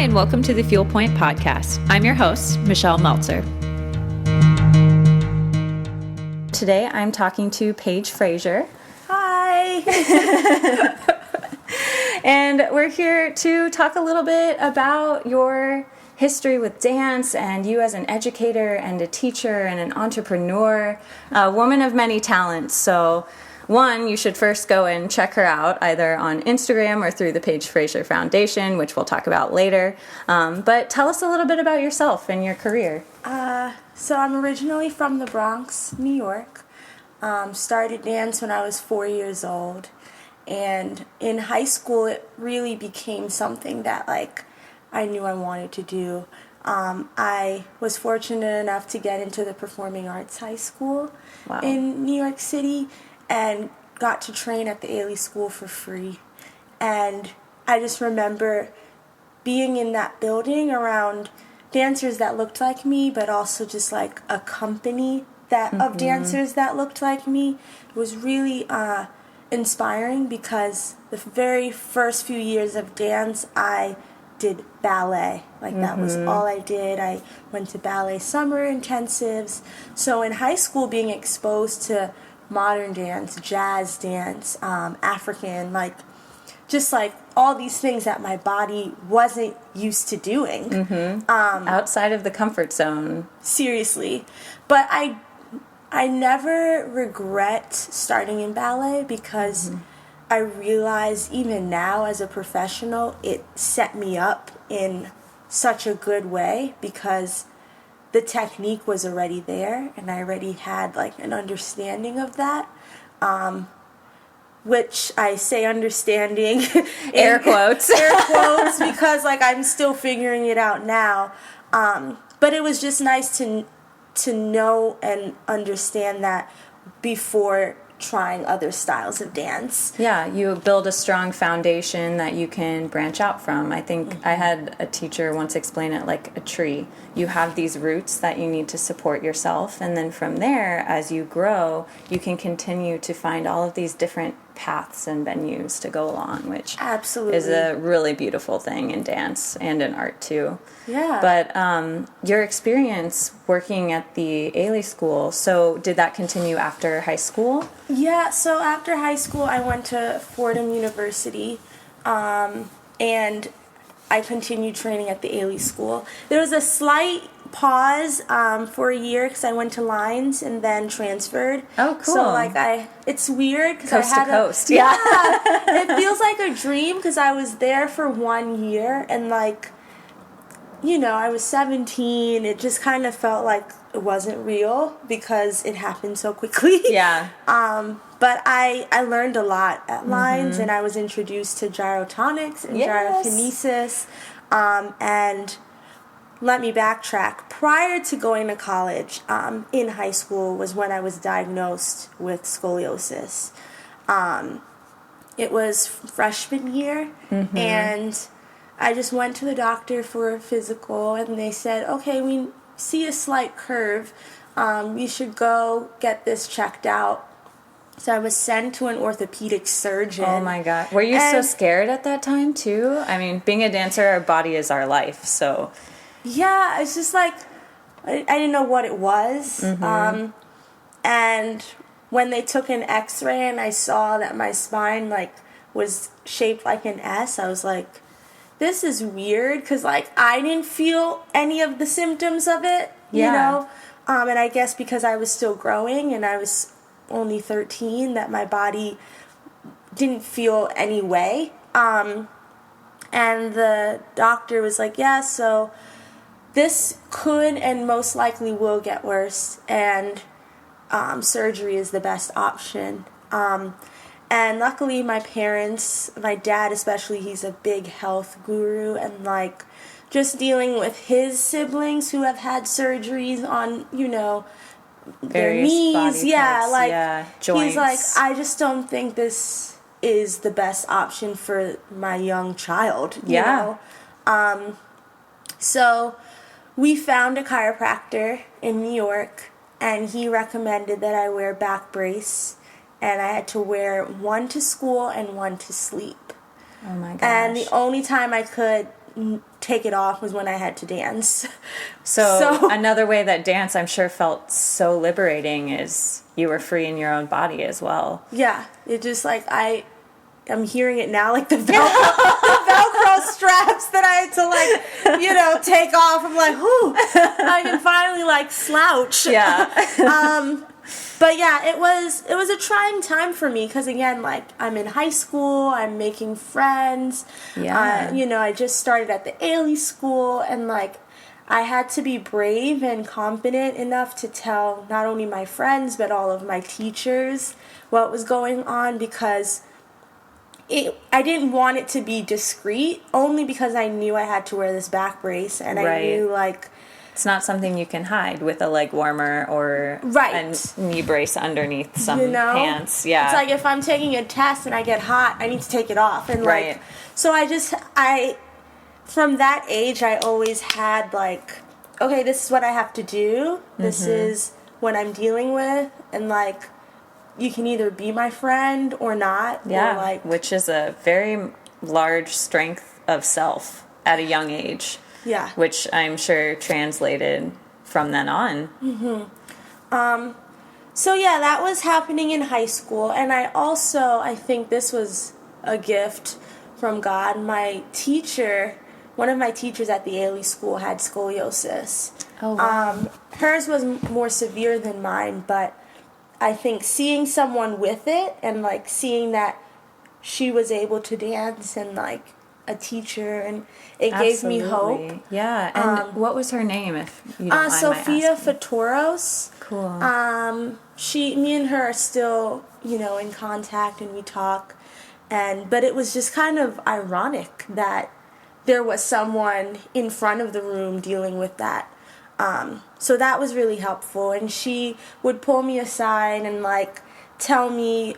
and welcome to the Pointe podcast. I'm your host, Michelle Meltzer. Today I'm talking to Paige Fraser. Hi! And we're here to talk a little bit about your history with dance and you as an educator and a teacher and an entrepreneur, a woman of many talents. So one, you should first go and check her out either on Instagram or through the Paige Fraser Foundation, which we'll talk about later. But tell us a little bit about yourself and your career. So I'm originally from the Bronx, New York. Started dance when I was 4 years old. And in high school, it really became something that I knew I wanted to do. I was fortunate enough to get into the Performing Arts High School in New York City and got to train at the Ailey School for free. And I just remember being in that building around dancers that looked like me, but also just like a company of dancers that looked like me. It was really inspiring because the very first few years of dance, I did ballet. That was all I did. I went to ballet summer intensives. So in high school, being exposed to modern dance, jazz dance, African, just all these things that my body wasn't used to doing. Outside of the comfort zone. Seriously. But I never regret starting in ballet because I realize even now as a professional, it set me up in such a good way because the technique was already there and I already had an understanding of that. Which I say understanding air quotes because I'm still figuring it out now. But it was just nice to know and understand that before trying other styles of dance. Yeah, you build a strong foundation that you can branch out from. I think I had a teacher once explain it like a tree. You have these roots that you need to support yourself, and then from there, as you grow, you can continue to find all of these different paths and venues to go along, which absolutely is a really beautiful thing in dance and in art too. Yeah. But your experience working at the Ailey School, so did that continue after high school? Yeah, so after high school I went to Fordham University and I continued training at the Ailey School. There was a slight pause for a year because I went to Lines and then transferred. Oh, cool. So it's weird because coast to coast. Yeah, it feels like a dream because I was there for 1 year and I was 17. It just kind of felt like it wasn't real because it happened so quickly. Yeah. But I learned a lot at Lines and I was introduced to gyrotonics and gyrokinesis. And let me backtrack. Prior to going to college, in high school was when I was diagnosed with scoliosis. It was freshman year and I just went to the doctor for a physical and they said, okay, we see a slight curve. You should go get this checked out. So I was sent to an orthopedic surgeon. Oh my God. Were you so scared at that time too? I mean, being a dancer, our body is our life, so. Yeah, it's just I didn't know what it was. And when they took an x-ray and I saw that my spine was shaped like an S, I was like, this is weird because I didn't feel any of the symptoms of it, you know? And I guess because I was still growing and I was only 13 that my body didn't feel any way. And the doctor was like, yeah, so this could and most likely will get worse and surgery is the best option. And luckily my parents, my dad especially, he's a big health guru and just dealing with his siblings who have had surgeries on, their knees, joints. He's like, I just don't think this is the best option for my young child. You know? So we found a chiropractor in New York, and he recommended that I wear back brace, and I had to wear one to school and one to sleep. Oh my gosh. And the only time I could take it off was when I had to dance. So another way that dance, I'm sure, felt so liberating is you were free in your own body as well. Yeah, it just like I'm hearing it now, like the Velcro straps that I had to like, take off. I'm like, whoo, I can finally like slouch. Yeah. But yeah, it was a trying time for me because again, like I'm in high school, I'm making friends. Yeah. I just started at the Ailey school, and like I had to be brave and confident enough to tell not only my friends but all of my teachers what was going on because I didn't want it to be discreet, only because I knew I had to wear this back brace, and I knew like it's not something you can hide with a leg warmer or a knee brace underneath some pants. Yeah. It's like if I'm taking a test and I get hot, I need to take it off. And like, so from that age, I always had like, okay, this is what I have to do. This is what I'm dealing with. And like, you can either be my friend or not. Yeah. Or like, which is a very large strength of self at a young age. Yeah. Which I'm sure translated from then on. So yeah, that was happening in high school. And I think this was a gift from God. One of my teachers at the Ailey school had scoliosis. Oh, wow. Hers was more severe than mine, but I think seeing someone with it and like seeing that she was able to dance and like a teacher, and it gave me hope. Yeah. And what was her name, if you don't mind Sophia my asking? Fatoros. Cool. Me and her are still, in contact, and we talk. But it was just kind of ironic that there was someone in front of the room dealing with that. So that was really helpful. And she would pull me aside and like tell me,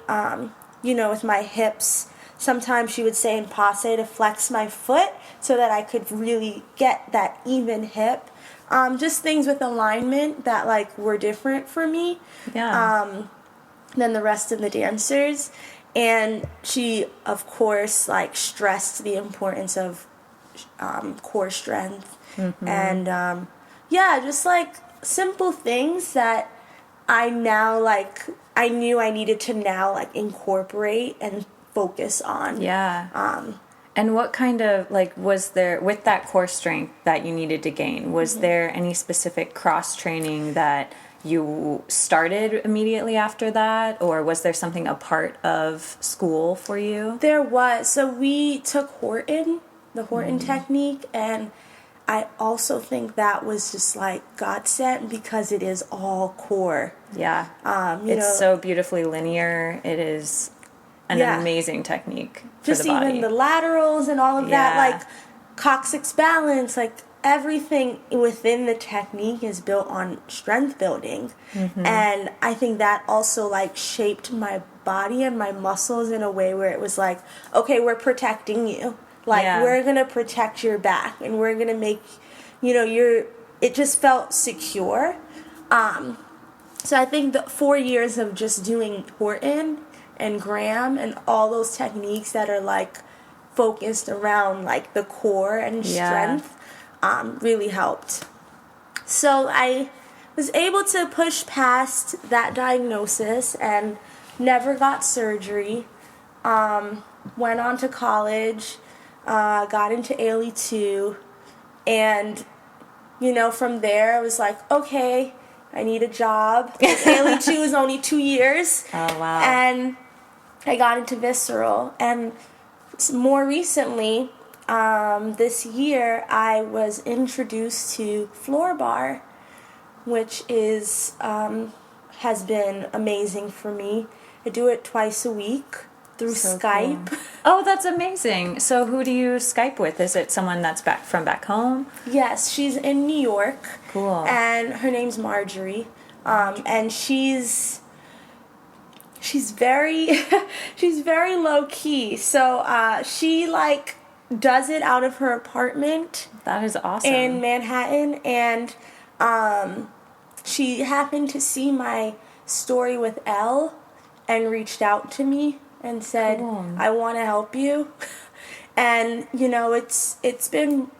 with my hips. Sometimes she would say in passe to flex my foot so that I could really get that even hip. Just things with alignment that like were different for me than the rest of the dancers. And she, of course, like stressed the importance of core strength. And just like simple things that I knew I needed to now like incorporate and focus on. Yeah. And what kind of, like, was there, with that core strength that you needed to gain, was there any specific cross-training that you started immediately after that? Or was there something a part of school for you? There was. So we took the Horton technique, and I also think that was just like God sent because it is all core. Yeah. It's so beautifully linear. It is an amazing technique for the body. Just even the laterals and all of that, like coccyx balance, like everything within the technique is built on strength building. And I think that also like shaped my body and my muscles in a way where it was like, okay, we're protecting you. Like we're going to protect your back, and we're going to make, it just felt secure. So I think the 4 years of just doing Horton and Graham and all those techniques that are like focused around like the core and strength really helped. So I was able to push past that diagnosis and never got surgery. Went on to college, got into Ailey 2, and from there I was like, okay, I need a job. Ailey 2 is only 2 years. Oh, wow. And I got into visceral. And more recently, this year, I was introduced to floor bar, which is has been amazing for me. I do it twice a week through Skype. Cool. Oh, that's amazing. So who do you Skype with? Is it someone that's back home? Yes, she's in New York. Cool. And her name's Marjorie. And she's very she's very low key. So she like does it out of her apartment. That is awesome. In Manhattan, and she happened to see my story with Elle and reached out to me and said, I want to help you. And it's been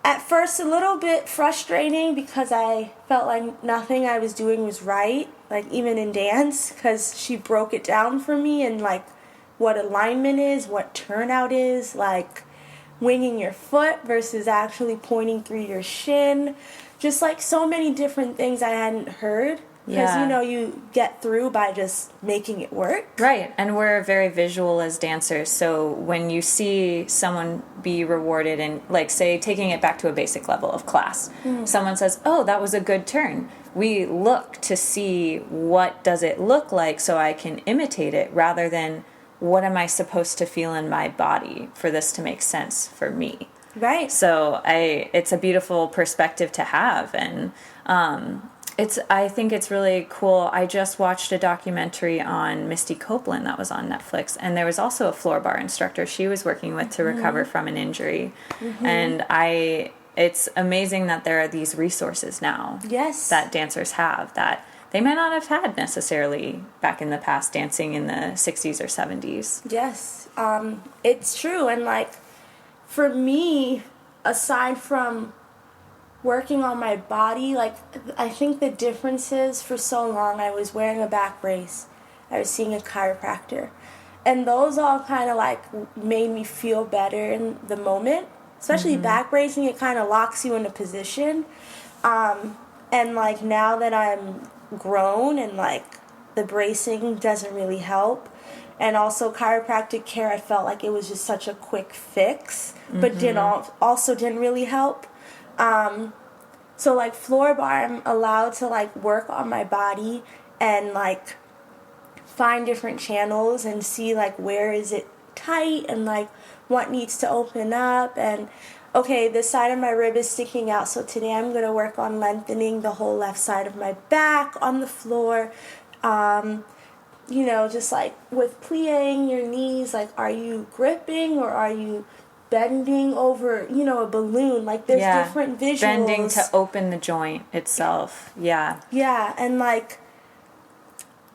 At first, a little bit frustrating because I felt like nothing I was doing was right, like even in dance, because she broke it down for me and like what alignment is, what turnout is, like winging your foot versus actually pointing through your shin. Just like so many different things I hadn't heard. Because, Yeah. you get through by just making it work. Right, and we're very visual as dancers, so when you see someone be rewarded and, like, say, taking it back to a basic level of class, someone says, oh, that was a good turn. We look to see what does it look like so I can imitate it rather than what am I supposed to feel in my body for this to make sense for me. Right. So it's a beautiful perspective to have, and I think it's really cool. I just watched a documentary on Misty Copeland that was on Netflix, and there was also a floor bar instructor she was working with to recover from an injury. And it's amazing that there are these resources now Yes. that dancers have that they might not have had necessarily back in the past, dancing in the 60s or 70s. Yes. It's true. And like, for me, aside from working on my body, like, I think the difference is, for so long I was wearing a back brace, I was seeing a chiropractor, and those all kind of like made me feel better in the moment, especially back bracing. It kind of locks you in a position, and like now that I'm grown and like the bracing doesn't really help, and also chiropractic care, I felt like it was just such a quick fix, but didn't really help. So like floor bar, I'm allowed to like work on my body and like find different channels and see like where is it tight and like what needs to open up, and okay, this side of my rib is sticking out, so today I'm going to work on lengthening the whole left side of my back on the floor. Just like with plieing your knees, like, are you gripping or are you bending over, a balloon? Like, there's different visuals. Bending to open the joint itself. Yeah. Yeah, and like,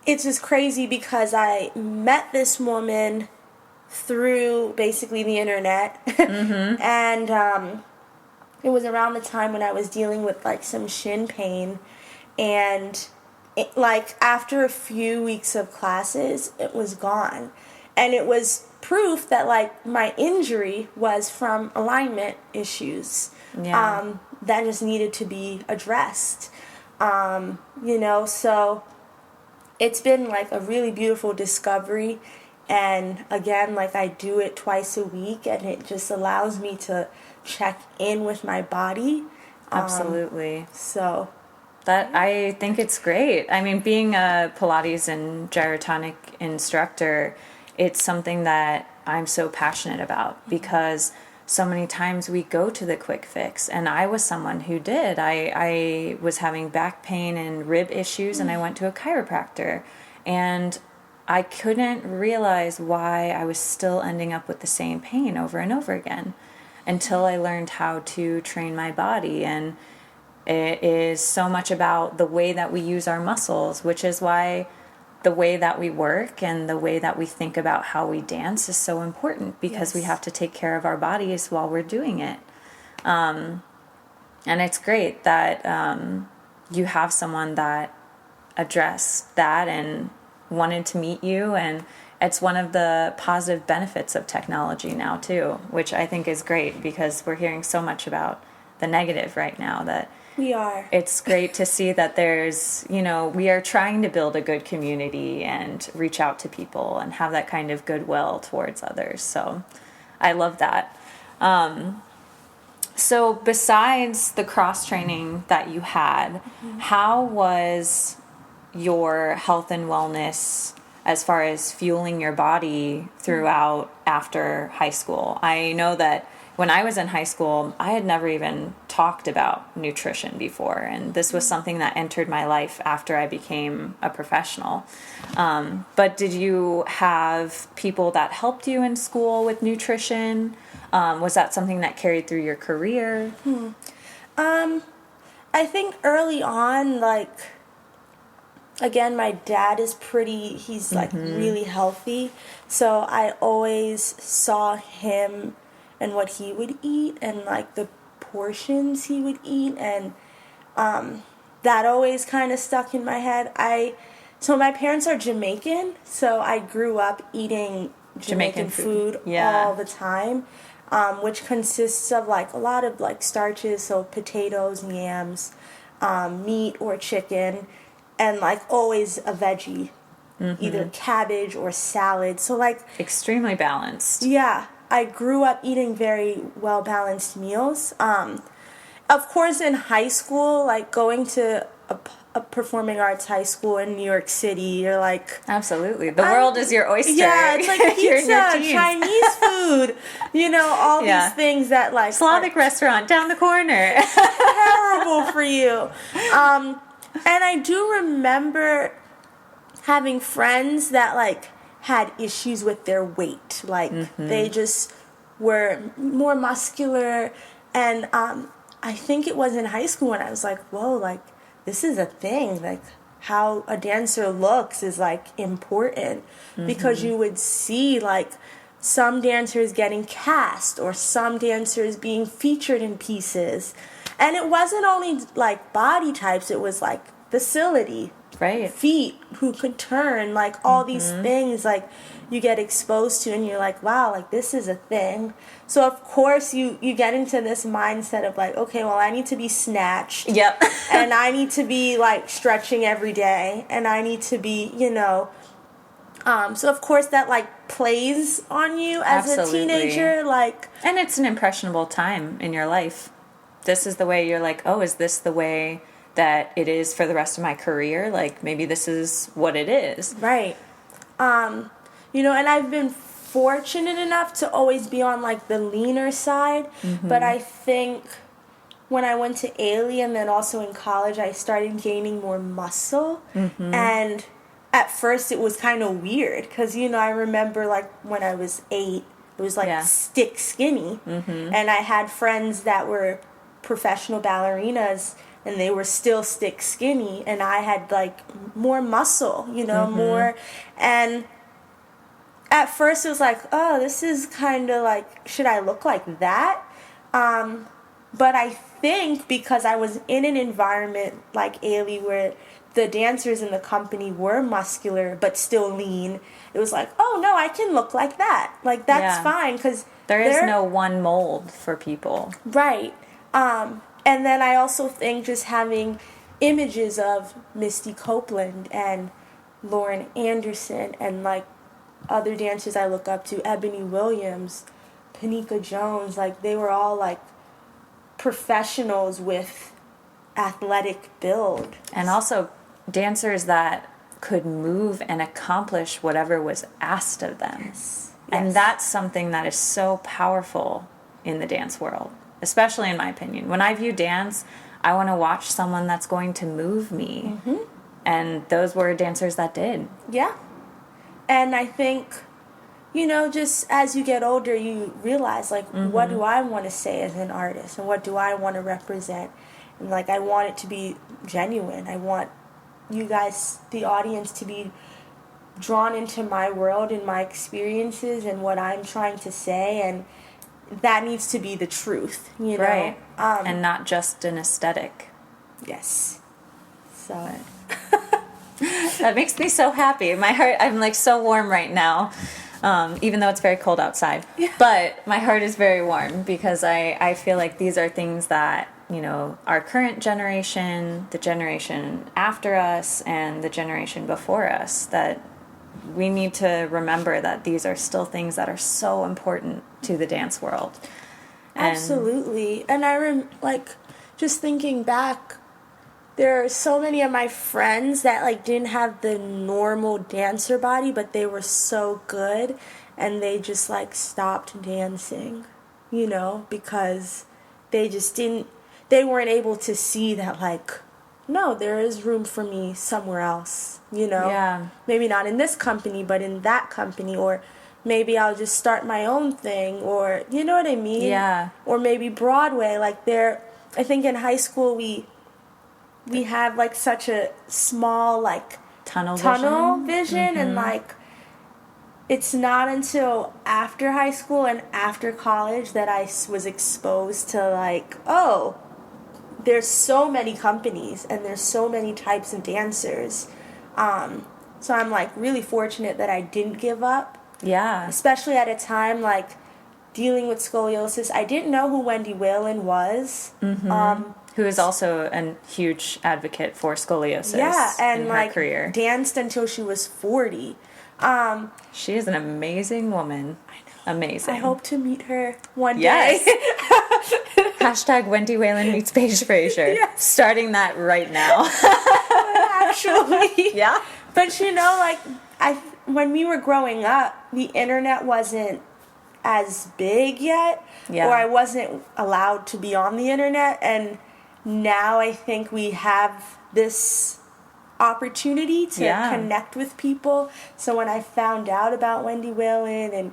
it's just crazy because I met this woman through basically the internet. And it was around the time when I was dealing with like some shin pain, and like after a few weeks of classes, it was gone. And it was proof that like my injury was from alignment issues that just needed to be addressed. So it's been like a really beautiful discovery. And again, like, I do it twice a week, and it just allows me to check in with my body. Absolutely. I think it's great. I mean, being a Pilates and gyrotonic instructor, it's something that I'm so passionate about because so many times we go to the quick fix, and I was someone who did. I was having back pain and rib issues, and I went to a chiropractor, and I couldn't realize why I was still ending up with the same pain over and over again until I learned how to train my body. And it is so much about the way that we use our muscles, which is why the way that we work and the way that we think about how we dance is so important, because we have to take care of our bodies while we're doing it. And it's great that you have someone that addressed that and wanted to meet you, and it's one of the positive benefits of technology now too, which I think is great because we're hearing so much about the negative right now that we are. It's great to see that there's, we are trying to build a good community and reach out to people and have that kind of goodwill towards others. So I love that. So besides the cross training that you had, how was your health and wellness as far as fueling your body throughout after high school? I know that when I was in high school, I had never even talked about nutrition before, and this was something that entered my life after I became a professional. But did you have people that helped you in school with nutrition? Was that something that carried through your career? I think early on, like, again, my dad is he's like really healthy, so I always saw him and what he would eat and like the portions he would eat, and that always kind of stuck in my head. So my parents are Jamaican, so I grew up eating Jamaican food all the time, which consists of like a lot of like starches, so potatoes, yams, meat or chicken, and like always a veggie, either cabbage or salad. So like extremely balanced. Yeah, I grew up eating very well balanced meals. Of course, in high school, like going to a performing arts high school in New York City, you're like... Absolutely. The world is your oyster. Yeah, it's like pizza, Chinese food, all these things that like... Slavic restaurant down the corner. Terrible for you. And I do remember having friends that like had issues with their weight. Like they just were more muscular, and I think it was in high school when I was like, whoa, like this is a thing. Like how a dancer looks is like important, because you would see like some dancers getting cast or some dancers being featured in pieces. And it wasn't only like body types, it was like facility, right? Feet who could turn, like all these things like you get exposed to, and you're like, wow, like this is a thing. So of course you get into this mindset of like, okay, well I need to be snatched. Yep. And I need to be like stretching every day, and I need to be, so of course that like plays on you as a teenager, like, and it's an impressionable time in your life. This is the way you're like, oh, is this the way that it is for the rest of my career? Like maybe this is what it is. Right. And I've been fortunate enough to always be on like the leaner side, but I think when I went to Ailey and then also in college, I started gaining more muscle, and at first it was kind of weird because, I remember like when I was 8, it was like stick skinny, and I had friends that were professional ballerinas and they were still stick skinny, and I had like more muscle, more, and at first it was like, oh, this is kind of like, should I look like that? But I think because I was in an environment like Ailey where the dancers in the company were muscular but still lean, it was like, oh no, I can look like that. Like that's fine, because there is no one mold for people. Right. And then I also think just having images of Misty Copeland and Lauren Anderson and like other dancers I look up to, Ebony Williams, Panika Jones, like they were all like professionals with athletic build. And also dancers that could move and accomplish whatever was asked of them. Yes. And that's something that is so powerful in the dance world, especially in my opinion. When I view dance, I want to watch someone that's going to move me. And those were dancers that did. Yeah. And I think, just as you get older, you realize, like, what do I want to say as an artist? And what do I want to represent? And, like, I want it to be genuine. I want you guys, the audience, to be drawn into my world and my experiences and what I'm trying to say. And that needs to be the truth, Right. And not just an aesthetic. Yes. So... That makes me so happy. My heart, I'm like so warm right now, even though it's very cold outside. Yeah. But my heart is very warm because I feel like these are things that, our current generation, the generation after us, and the generation before us, that we need to remember that these are still things that are so important to the dance world. Absolutely. And just thinking back, there are so many of my friends that like didn't have the normal dancer body, but they were so good, and they just like stopped dancing, because they weren't able to see that like, no, there is room for me somewhere else, Yeah. Maybe not in this company, but in that company, or maybe I'll just start my own thing, or you know what I mean? Yeah. Or maybe Broadway, like I think in high school we have like such a small like tunnel vision, and like it's not until after high school and after college that I was exposed to like, oh, there's so many companies and there's so many types of dancers. So I'm like really fortunate that I didn't give up. Yeah. Especially at a time like dealing with scoliosis. I didn't know who Wendy Whalen was. Who is also a huge advocate for scoliosis and in her like career. Danced until she was 40. She is an amazing woman. I know. Amazing. I hope to meet her one Yes. day. Hashtag Wendy Whalen meets Paige Fraser. Yes. Starting that right now. Actually. Yeah. But like when we were growing up, the internet wasn't as big yet, Yeah. or I wasn't allowed to be on the internet, and now I think we have this opportunity to connect with people. So when I found out about Wendy Whalen and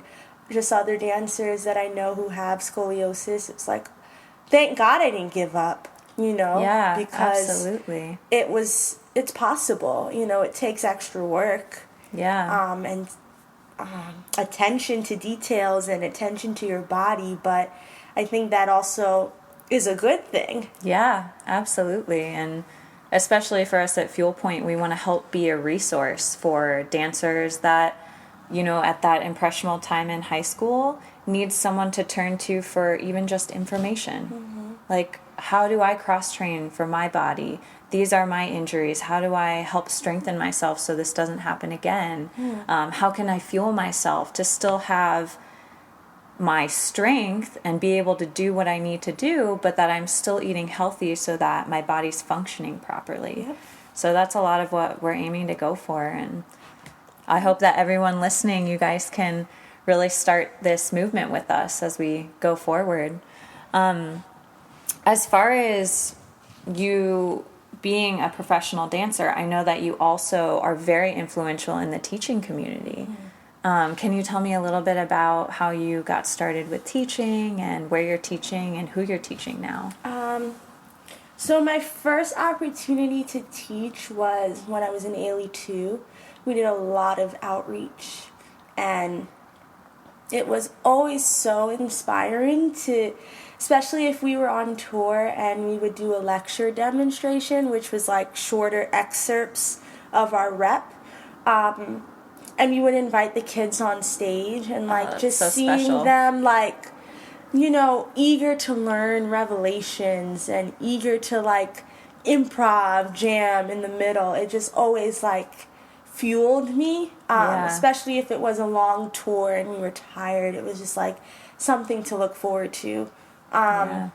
just other dancers that I know who have scoliosis, it's like, thank God I didn't give up, Yeah, because absolutely. it's possible, it takes extra work. Yeah. And attention to details and attention to your body, but I think that also is a good thing. Yeah, absolutely. And especially for us at Fuel Point, we want to help be a resource for dancers that, at that impressionable time in high school, need someone to turn to for even just information. Like, how do I cross-train for my body? These are my injuries. How do I help strengthen myself so this doesn't happen again? How can I fuel myself to still have my strength and be able to do what I need to do, but that I'm still eating healthy so that my body's functioning properly? Yep. So that's a lot of what we're aiming to go for. And I hope that everyone listening, you guys can really start this movement with us as we go forward. As far as you being a professional dancer, I know that you also are very influential in the teaching community. Can you tell me a little bit about how you got started with teaching and where you're teaching and who you're teaching now? So my first opportunity to teach was when I was in Ailey 2. We did a lot of outreach, and it was always so inspiring to, especially if we were on tour and we would do a lecture demonstration, which was like shorter excerpts of our rep. And we would invite the kids on stage and just so seeing special. them eager to learn revelations and eager to improv, jam in the middle. It just always fueled me, especially if it was a long tour and we were tired. It was just something to look forward to. And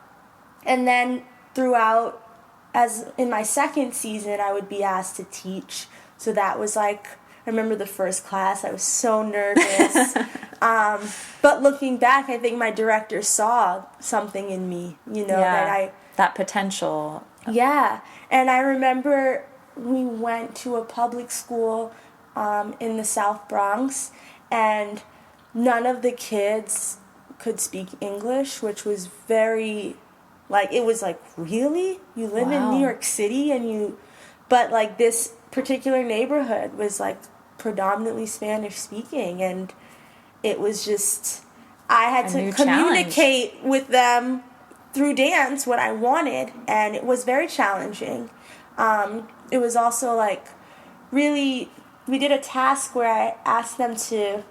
then throughout, as in my second season, I would be asked to teach. So that was I remember the first class, I was so nervous. But looking back, I think my director saw something in me, that potential. Yeah. And I remember we went to a public school in the South Bronx, and none of the kids could speak English, which was very, it was really? You live in New York City but this particular neighborhood was predominantly Spanish speaking, and it was just, I had to communicate with them through dance what I wanted, and it was very challenging. It was also really, we did a task where I asked them to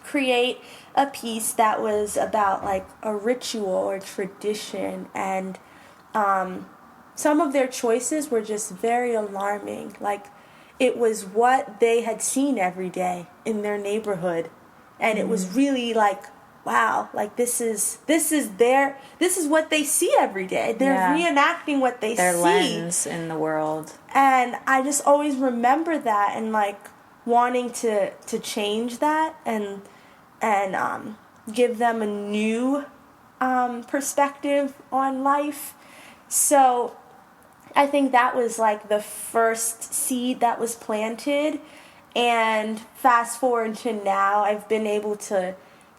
create a piece that was about a ritual or tradition, and some of their choices were just very alarming. It was what they had seen every day in their neighborhood, and it was really wow, this is what they see every day. They're reenacting what they see. Their lens in the world. And I just always remember that, and wanting to change that and give them a new perspective on life. So I think that was the first seed that was planted, and fast forward to now, I've been able to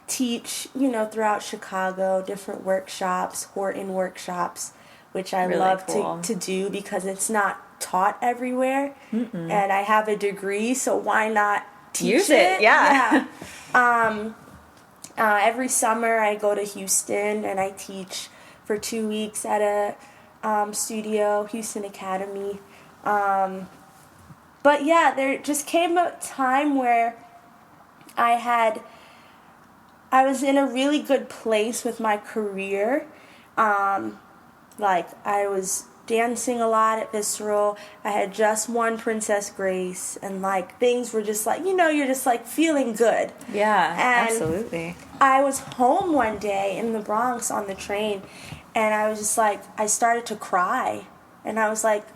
teach, throughout Chicago, different workshops, Horton workshops, which I really love cool. to do because it's not taught everywhere. And I have a degree, so why not use it. Yeah. Every summer I go to Houston and I teach for 2 weeks at a studio, Houston Academy. But yeah, there just came a time where I was in a really good place with my career. Like, I was dancing a lot at Visceral. I had just won Princess Grace, and like things were just like, you're just like feeling good. Yeah, and absolutely. I was home one day in the Bronx on the train, and I was just like, I started to cry, and I was like,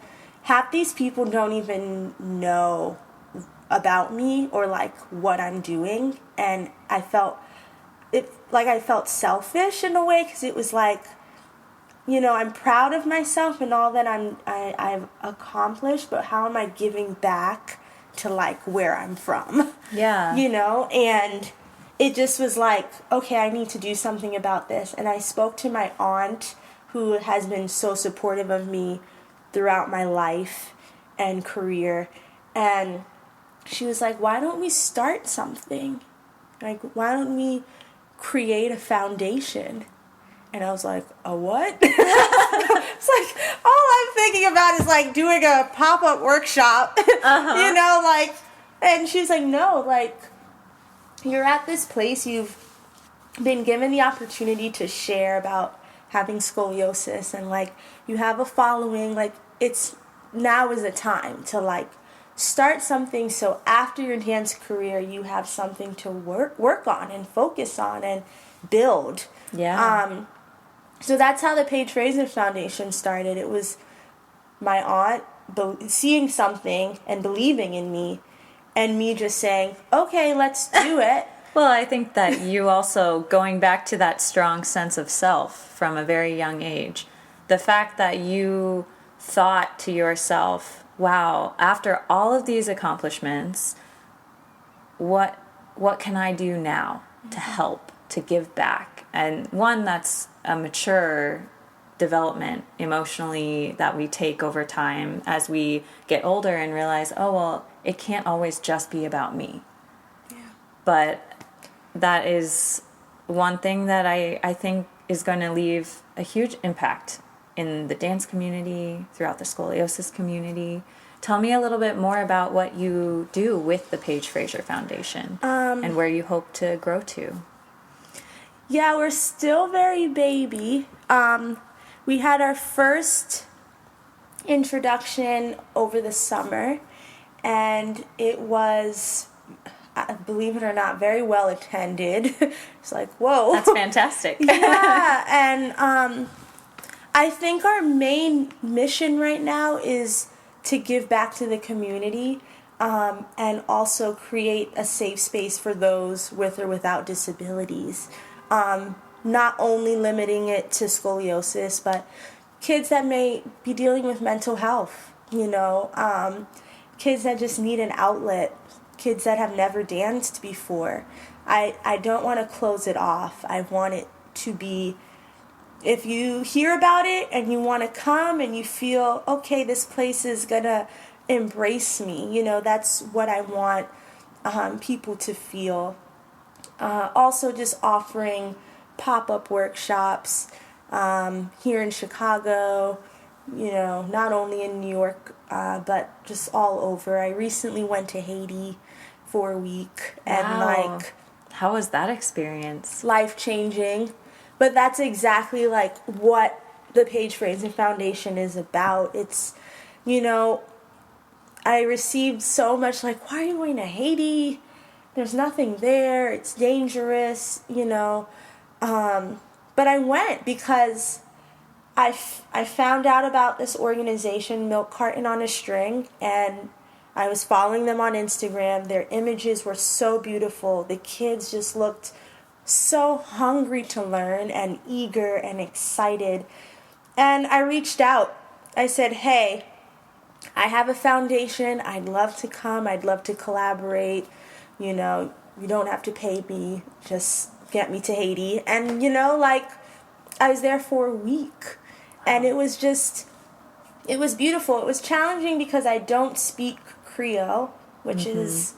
half these people don't even know about me or like what I'm doing, and I felt selfish in a way, because it was like, I'm proud of myself and all that I've accomplished, but how am I giving back to like where I'm from? Yeah. And it just was like, okay, I need to do something about this. And I spoke to my aunt, who has been so supportive of me throughout my life and career, and she was like, why don't we start something? Like, why don't we create a foundation? And I was like, a what? It's like, all I'm thinking about is like doing a pop-up workshop, and she's like, no, like, you're at this place, you've been given the opportunity to share about having scoliosis, and like, you have a following, like, now is the time to like start something, so after your dance career you have something to work on and focus on and build. So that's how the Paige Fraser Foundation started. It was my aunt seeing something and believing in me, and me just saying, okay, let's do it. Well, I think that you also, going back to that strong sense of self from a very young age, the fact that you thought to yourself, wow, after all of these accomplishments, what can I do now to help, to give back? And one, that's a mature development emotionally that we take over time as we get older and realize, oh, well, it can't always just be about me. Yeah. But that is one thing that I think is going to leave a huge impact in the dance community, throughout the scoliosis community. Tell me a little bit more about what you do with the Paige Fraser Foundation and where you hope to grow to. Yeah, we're still very baby. We had our first introduction over the summer, and it was, believe it or not, very well attended. It's like, whoa. That's fantastic. Yeah, and I think our main mission right now is to give back to the community, and also create a safe space for those with or without disabilities. Not only limiting it to scoliosis, but kids that may be dealing with mental health, kids that just need an outlet, kids that have never danced before. I don't want to close it off. I want it to be, if you hear about it and you want to come and you feel, okay, this place is going to embrace me, that's what I want people to feel. Also just offering pop-up workshops here in Chicago, not only in New York, but just all over. I recently went to Haiti for a week. Wow. And how was that experience? Life-changing. But that's exactly like what the Paige Fraser Foundation is about. It's, I received so much like, why are you going to Haiti? There's nothing there. It's dangerous, But I went because I found out about this organization, Milk Carton on a String, and I was following them on Instagram. Their images were so beautiful. The kids just looked so hungry to learn and eager and excited. And I reached out. I said, hey, I have a foundation. I'd love to come. I'd love to collaborate. You don't have to pay me. Just get me to Haiti. And, I was there for a week. And it was beautiful. It was challenging because I don't speak Creole, which is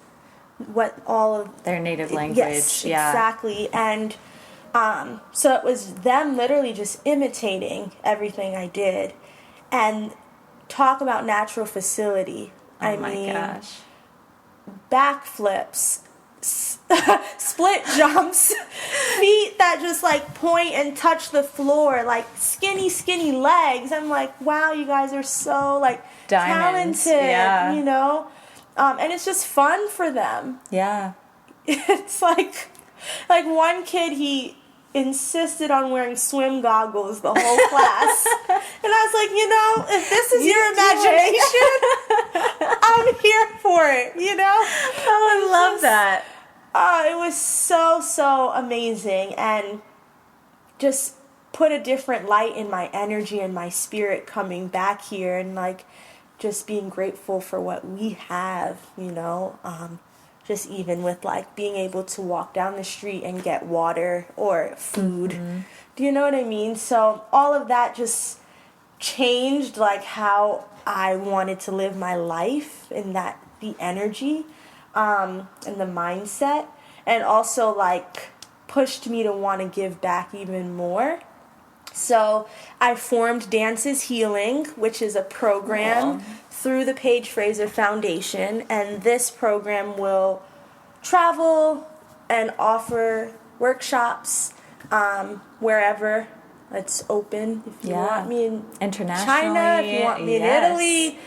what all of their native language. Yes, exactly. And so it was them literally just imitating everything I did. And talk about natural facility. Oh my gosh. Backflips, split jumps, feet that just like point and touch the floor, like skinny legs. I'm like, wow, you guys are so like Diamonds. talented, you know? And it's just fun for them. Yeah. It's like one kid, he insisted on wearing swim goggles the whole class. And I was like, you know, if this is your imagination, I'm here for it, you know? Oh, I love that. It was so amazing, and just put a different light in my energy and my spirit coming back here, and like just being grateful for what we have, you know? Just even with like being able to walk down the street and get water or food. Mm-hmm. Do you know what I mean? So all of that just changed like how I wanted to live my life, and that the energy and the mindset, and also like pushed me to want to give back even more. So I formed Dances Healing, which is a program through the Paige Fraser Foundation, and this program will travel and offer workshops wherever it's open. If you want me in China, if you want me in Italy.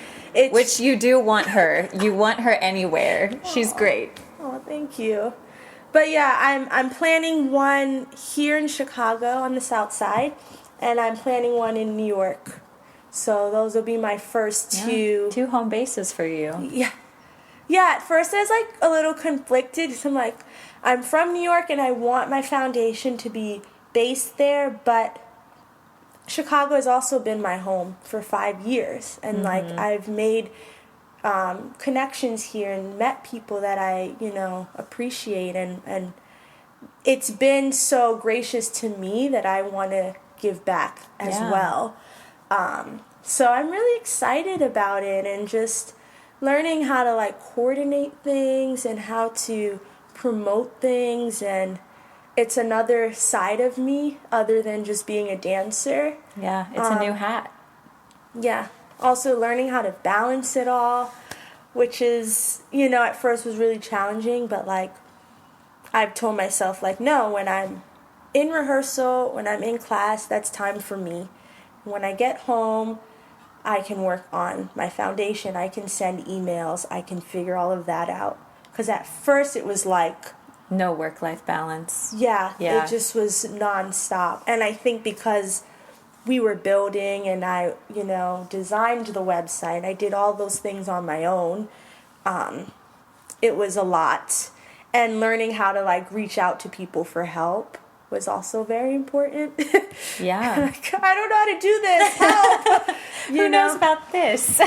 Which you do want her. You want her anywhere. She's great. Oh, thank you. But yeah, I'm planning one here in Chicago on the south side, and I'm planning one in New York. So those will be my first two home bases for you. Yeah. Yeah, at first I was like a little conflicted, because I'm like, I'm from New York and I want my foundation to be based there, but Chicago has also been my home for 5 years, and like I've made connections here and met people that I, you know, appreciate, and it's been so gracious to me that I want to give back as well. So I'm really excited about it, and just learning how to like coordinate things and how to promote things, and it's another side of me other than just being a dancer. Yeah, it's a new hat. Yeah. Also learning how to balance it all, which is, you know, at first was really challenging, but like I've told myself like, no, when I'm in rehearsal, when I'm in class, that's time for me. When I get home, I can work on my foundation. I can send emails. I can figure all of that out. Because at first it was like... no work-life balance. Yeah, it just was nonstop. And I think because we were building and I, you know, designed the website, I did all those things on my own, it was a lot. And learning how to, like, reach out to people for help was also very important. Yeah. Like, I don't know how to do this. Help! Who knows about this?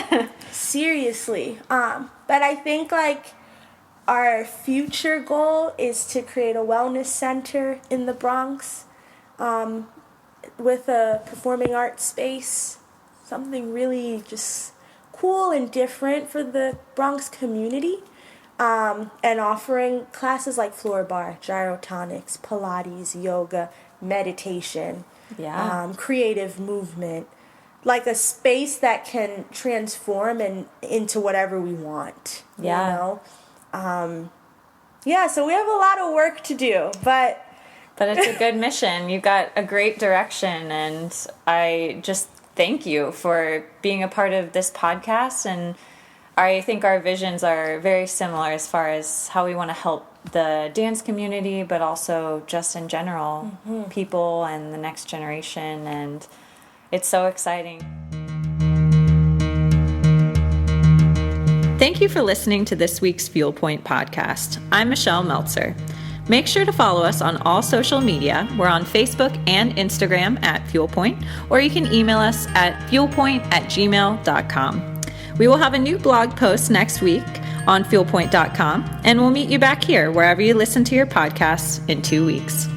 Seriously. But I think, like, our future goal is to create a wellness center in the Bronx with a performing arts space, something really just cool and different for the Bronx community, and offering classes like floor bar, gyrotonics, Pilates, yoga, meditation, creative movement, like a space that can transform and into whatever we want, you know? So we have a lot of work to do, but it's a good mission. You got a great direction, and I just thank you for being a part of this podcast. And I think our visions are very similar as far as how we want to help the dance community, but also just in general, people and the next generation. And it's so exciting. Thank you for listening to this week's Fuel Pointe podcast. I'm Michelle Meltzer. Make sure to follow us on all social media. We're on Facebook and Instagram at Fuel Pointe, or you can email us at fuelpointe@gmail.com. We will have a new blog post next week on fuelpointe.com, and we'll meet you back here wherever you listen to your podcasts in 2 weeks.